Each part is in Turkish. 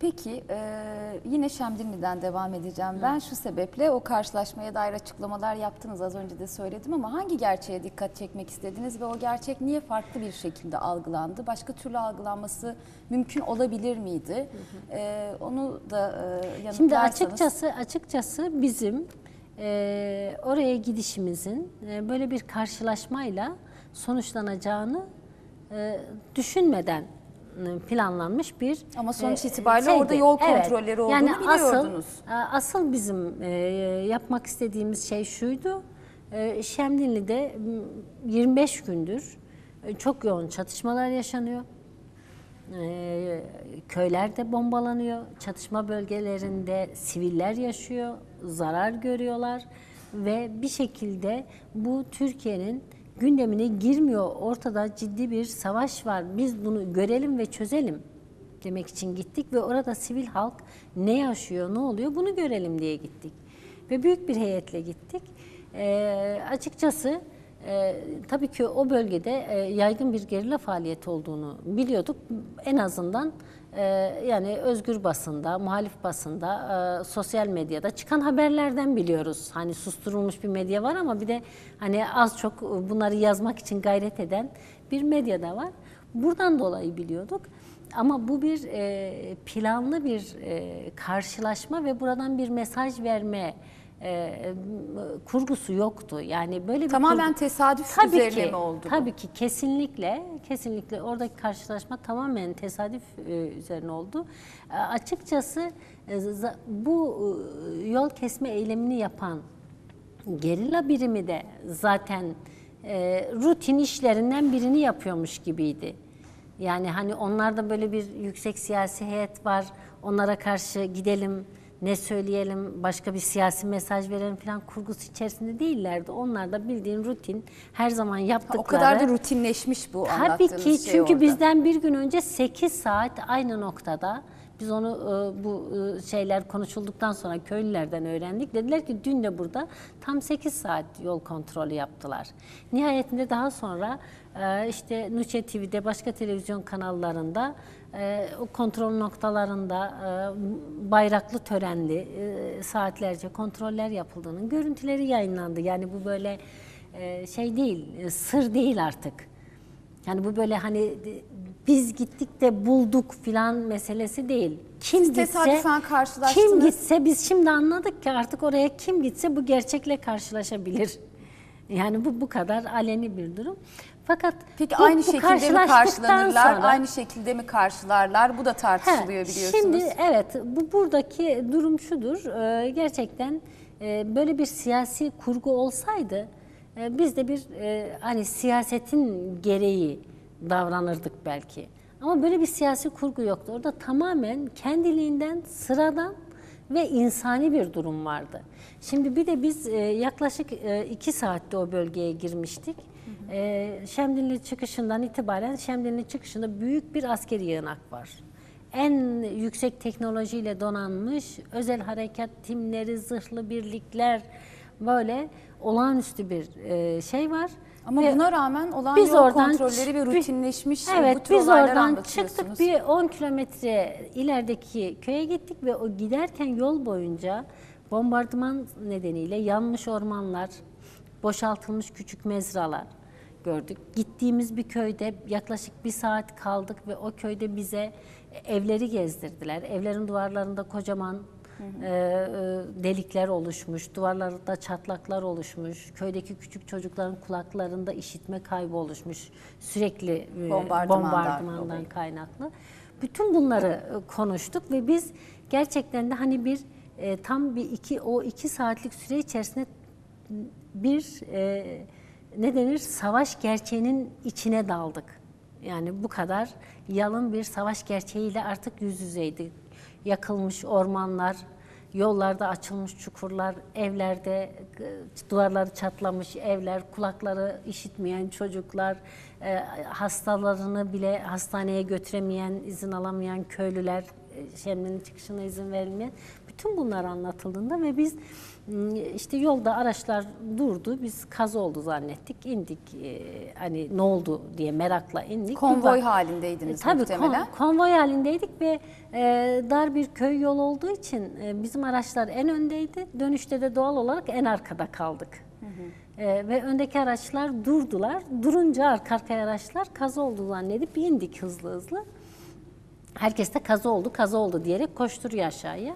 Peki yine Şemdinli'den devam edeceğim. Ben şu sebeple o karşılaşmaya dair açıklamalar yaptınız, az önce de söyledim, ama hangi gerçeğe dikkat çekmek istediniz ve o gerçek niye farklı bir şekilde algılandı? Başka türlü algılanması mümkün olabilir miydi? Onu da yanıtlarsanız. Şimdi açıkçası bizim oraya gidişimizin böyle bir karşılaşmayla sonuçlanacağını düşünmeden planlanmış bir ama sonuç itibariyle orada yol kontrolleri olduğunu yani biliyordunuz. Asıl bizim yapmak istediğimiz şey şuydu. Şemdinli'de 25 gündür çok yoğun çatışmalar yaşanıyor. Köyler de bombalanıyor. Çatışma bölgelerinde siviller yaşıyor, zarar görüyorlar ve bir şekilde bu Türkiye'nin gündemine girmiyor. Ortada ciddi bir savaş var. Biz bunu görelim ve çözelim demek için gittik ve orada sivil halk ne yaşıyor, ne oluyor bunu görelim diye gittik. Ve büyük bir heyetle gittik. Açıkçası tabii ki o bölgede yaygın bir gerilla faaliyeti olduğunu biliyorduk. En azından yani özgür basında, muhalif basında, sosyal medyada çıkan haberlerden biliyoruz. Hani susturulmuş bir medya var ama bir de hani az çok bunları yazmak için gayret eden bir medya da var. Buradan dolayı biliyorduk. Ama bu bir planlı bir karşılaşma ve buradan bir mesaj verme kurgusu yoktu. Yani böyle bir tamamen tesadüf üzerine mi oldu bu? Tabii ki kesinlikle oradaki karşılaşma tamamen tesadüf üzerine oldu. Açıkçası bu yol kesme eylemini yapan gerilla birimi de zaten rutin işlerinden birini yapıyormuş gibiydi. Yani hani onlarda böyle bir yüksek siyasi heyet var, onlara karşı gidelim, ne söyleyelim, başka bir siyasi mesaj verelim falan kurgusu içerisinde değillerdi. Onlar da bildiğin rutin, her zaman yaptıkları. O kadar da rutinleşmiş bu anlattığınız Tabii ki, şey çünkü orada. bizden bir gün önce 8 saat aynı noktada, biz onu bu şeyler konuşulduktan sonra köylülerden öğrendik. Dediler ki dün de burada tam 8 saat yol kontrolü yaptılar. Nihayetinde daha sonra işte Nuçe TV'de, başka televizyon kanallarında o kontrol noktalarında bayraklı törenli saatlerce kontroller yapıldığının görüntüleri yayınlandı. Yani bu böyle şey değil, sır değil artık. Yani bu böyle hani biz gittik de bulduk filan meselesi değil. Siz tesadüfen karşılaştınız. Kim gitse, biz şimdi anladık ki artık oraya kim gitse bu gerçekle karşılaşabilir. Yani bu kadar aleni bir durum. Fakat peki aynı şekilde mi karşılanırlar, sonra, aynı şekilde mi karşılarlar? Bu da tartışılıyor biliyorsunuz. Şimdi evet, buradaki durum şudur. Gerçekten böyle bir siyasi kurgu olsaydı biz de bir hani siyasetin gereği davranırdık belki. Ama böyle bir siyasi kurgu yoktu. Orada tamamen kendiliğinden sıradan ve insani bir durum vardı. Şimdi bir de biz yaklaşık 2 saatte o bölgeye girmiştik. Şemdinli çıkışından itibaren Şemdinli çıkışında büyük bir askeri yığınak var. En yüksek teknolojiyle donanmış özel harekat timleri, zırhlı birlikler, böyle olağanüstü bir şey var. Ama buna rağmen olan biz yol kontrolleri ve rutinleşmiş bu tür biz olayları oradan anlatıyorsunuz. çıktık, bir 10 kilometre ilerideki köye gittik ve o giderken yol boyunca bombardıman nedeniyle yanmış ormanlar, boşaltılmış küçük mezralar gördük. Gittiğimiz bir köyde yaklaşık 1 saat kaldık ve o köyde bize evleri gezdirdiler. Evlerin duvarlarında kocaman delikler oluşmuş, duvarlarda çatlaklar oluşmuş, köydeki küçük çocukların kulaklarında işitme kaybı oluşmuş, sürekli bombardımandan kaynaklı. Bütün bunları konuştuk ve biz gerçekten de hani bir tam o 2 saatlik süre içerisinde bir ne denir, savaş gerçeğinin içine daldık. Yani bu kadar yalın bir savaş gerçeğiyle artık yüz yüzeydik. Yakılmış ormanlar, yollarda açılmış çukurlar, evlerde duvarları çatlamış evler, kulakları işitmeyen çocuklar, hastalarını bile hastaneye götüremeyen, izin alamayan köylüler, Şemdin'in çıkışına izin verilmeyen, bütün bunlar anlatıldığında ve biz işte yolda araçlar durdu, biz kaza oldu zannettik, indik, hani ne oldu diye merakla indik. Konvoy halindeydiniz Tabii muhtemelen. konvoy halindeydik ve dar bir köy yol olduğu için bizim araçlar en öndeydi, dönüşte de doğal olarak en arkada kaldık. Ve öndeki araçlar durdular. Durunca arka arkaya araçlar kaza oldu zannedip indik hızlı hızlı. Herkes de kaza oldu diyerek koşturuyor aşağıya.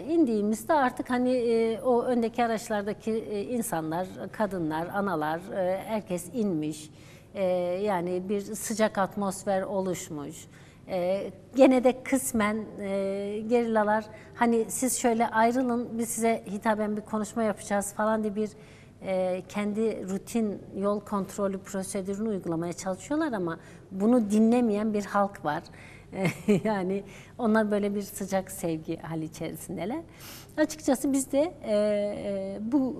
İndiğimizde artık hani o öndeki araçlardaki insanlar, kadınlar, analar, herkes inmiş. Yani bir sıcak atmosfer oluşmuş. Gene de kısmen gerillalar hani siz şöyle ayrılın, biz size hitaben bir konuşma yapacağız falan diye bir kendi rutin yol kontrolü prosedürünü uygulamaya çalışıyorlar ama bunu dinlemeyen bir halk var. Yani onlar böyle bir sıcak sevgi hali içerisindeler. Açıkçası biz de bu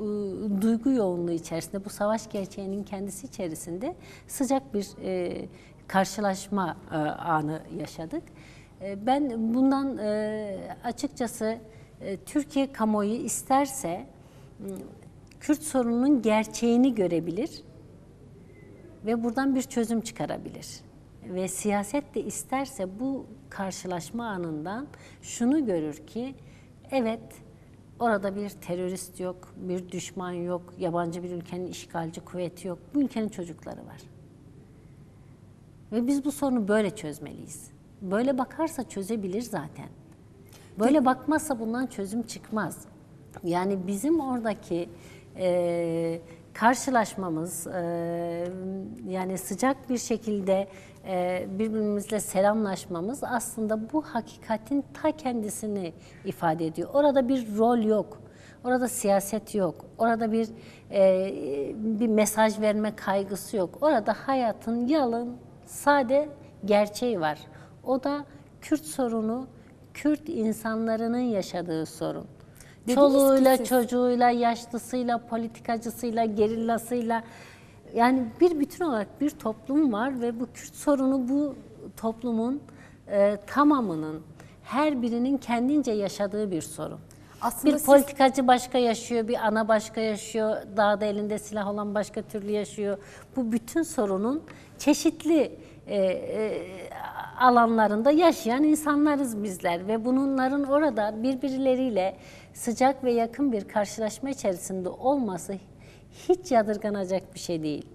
duygu yoğunluğu içerisinde, bu savaş gerçeğinin kendisi içerisinde sıcak bir karşılaşma anı yaşadık. Ben bundan açıkçası Türkiye kamuoyu isterse Kürt sorununun gerçeğini görebilir ve buradan bir çözüm çıkarabilir. Ve siyaset de isterse bu karşılaşma anından şunu görür ki, evet orada bir terörist yok, bir düşman yok, yabancı bir ülkenin işgalci kuvveti yok, bu ülkenin çocukları var. Ve biz bu sorunu böyle çözmeliyiz. Böyle bakarsa çözebilir zaten. Böyle bakmazsa bundan çözüm çıkmaz. Yani bizim oradaki karşılaşmamız, yani sıcak bir şekilde birbirimizle selamlaşmamız aslında bu hakikatin ta kendisini ifade ediyor. Orada bir rol yok, orada siyaset yok, orada bir mesaj verme kaygısı yok. Orada hayatın yalın, sade gerçeği var. O da Kürt sorunu, Kürt insanlarının yaşadığı sorun. Çoluğuyla, çocuğuyla, yaşlısıyla, politikacısıyla, gerillasıyla, yani bir bütün olarak bir toplum var ve bu Kürt sorunu bu toplumun tamamının, her birinin kendince yaşadığı bir sorun. Aslında bir politikacı başka yaşıyor, bir ana başka yaşıyor, dağda elinde silah olan başka türlü yaşıyor. Bu bütün sorunun çeşitli alanlarında yaşayan insanlarız bizler ve bunların orada birbirleriyle sıcak ve yakın bir karşılaşma içerisinde olması hiç yadırganacak bir şey değil.